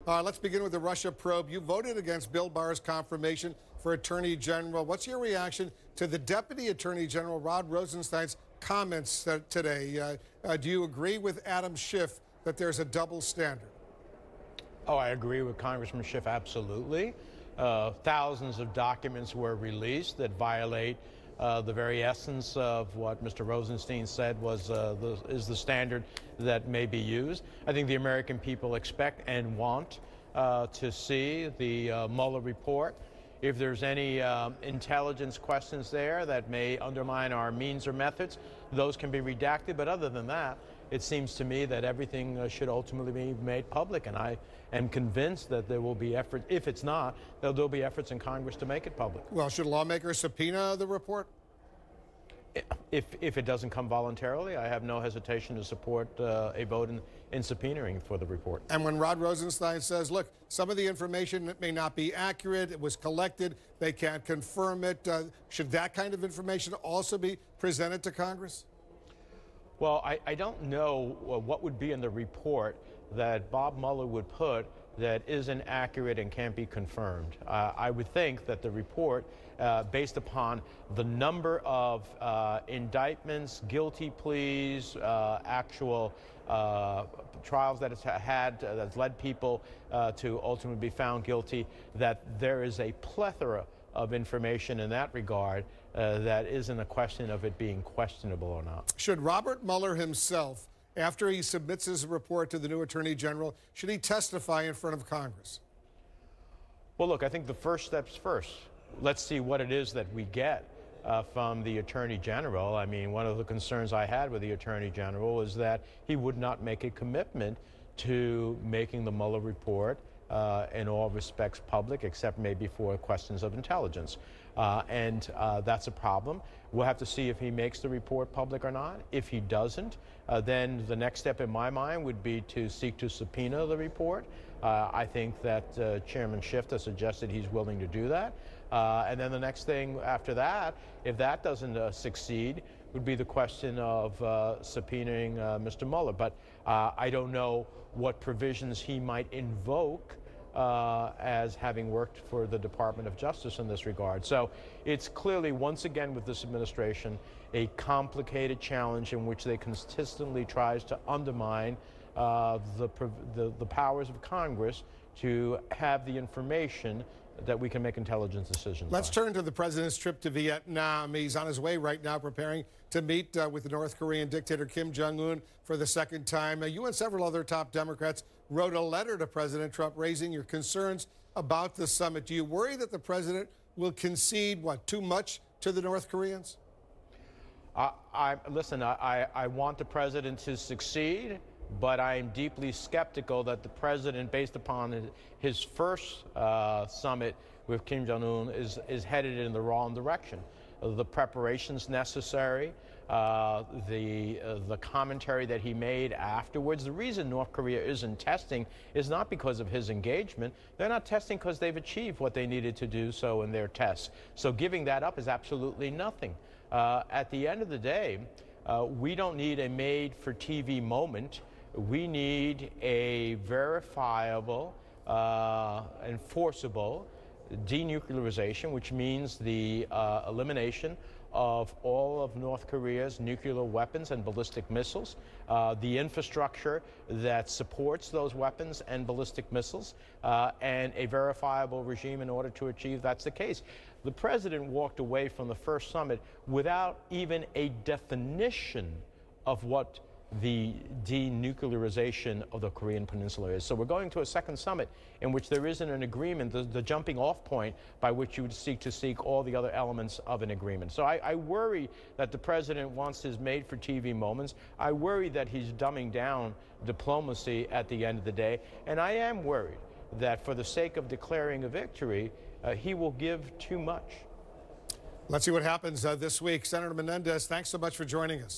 Let's begin with the Russia probe. You voted against Bill Barr's confirmation for Attorney General. What's your reaction to the Deputy Attorney General, Rod Rosenstein's comments today? Do you agree with Adam Schiff that there's a double standard? Oh, I agree with Congressman Schiff, absolutely. Thousands of documents were released that violate the very essence of what Mr. Rosenstein said is the standard that may be used. I think the American people expect and want to see the Mueller report. If there's any intelligence questions there that may undermine our means or methods, those can be redacted. But other than that, it seems to me that everything should ultimately be made public, and I am convinced that there will be effort. If it's not, there'll be efforts in Congress to make it public. Well, should lawmakers subpoena the report? If it doesn't come voluntarily, I have no hesitation to support a vote in subpoenaing for the report. And when Rod Rosenstein says, look, some of the information may not be accurate, it was collected, they can't confirm it, should that kind of information also be presented to Congress? Well, I don't know what would be in the report that Bob Mueller would put that isn't accurate and can't be confirmed. I would think that the report, based upon the number of indictments, guilty pleas, actual trials that it's had, that's led people to ultimately be found guilty, that there is a plethora of information in that regard that isn't a question of it being questionable or not. Should Robert Mueller himself, after he submits his report to the new Attorney General, should he testify in front of Congress? Well, look, I think the first step's first. Let's see what it is that we get from the Attorney General. I mean, one of the concerns I had with the Attorney General was that he would not make a commitment to making the Mueller report in all respects public, except maybe for questions of intelligence. And that's a problem. We'll have to see if he makes the report public or not. If he doesn't, then the next step in my mind would be to seek to subpoena the report. I think that Chairman Schiff has suggested he's willing to do that. And then the next thing after that, if that doesn't succeed, would be the question of subpoenaing Mr. Mueller. But I don't know what provisions he might invoke as having worked for the Department of Justice in this regard. So it's clearly, once again with this administration, a complicated challenge in which they consistently tries to undermine the powers of Congress to have the information that we can make intelligence decisions. Let's turn to the president's trip to Vietnam. He's on his way right now preparing to meet with the North Korean dictator Kim Jong-un for the second time. You and several other top Democrats wrote a letter to President Trump raising your concerns about the summit. Do you worry that the president will concede, too much to the North Koreans? Listen, I want the president to succeed, but I am deeply skeptical that the president, based upon his first summit with Kim Jong-un, is headed in the wrong direction. The preparations necessary, the commentary that he made afterwards. The reason North Korea isn't testing is not because of his engagement. They're not testing because they've achieved what they needed to do so in their tests. So giving that up is absolutely nothing. At the end of the day, we don't need a made-for-TV moment. We need a verifiable, enforceable denuclearization, which means the elimination of all of North Korea's nuclear weapons and ballistic missiles, the infrastructure that supports those weapons and ballistic missiles, and a verifiable regime in order to achieve that's the case. The president walked away from the first summit without even a definition of what the denuclearization of the Korean Peninsula is. So we're going to a second summit in which there isn't an agreement, the jumping off point by which you would seek all the other elements of an agreement. So I worry that the president wants his made-for-TV moments. I worry that he's dumbing down diplomacy at the end of the day. And I am worried that for the sake of declaring a victory, he will give too much. Let's see what happens this week. Senator Menendez, thanks so much for joining us.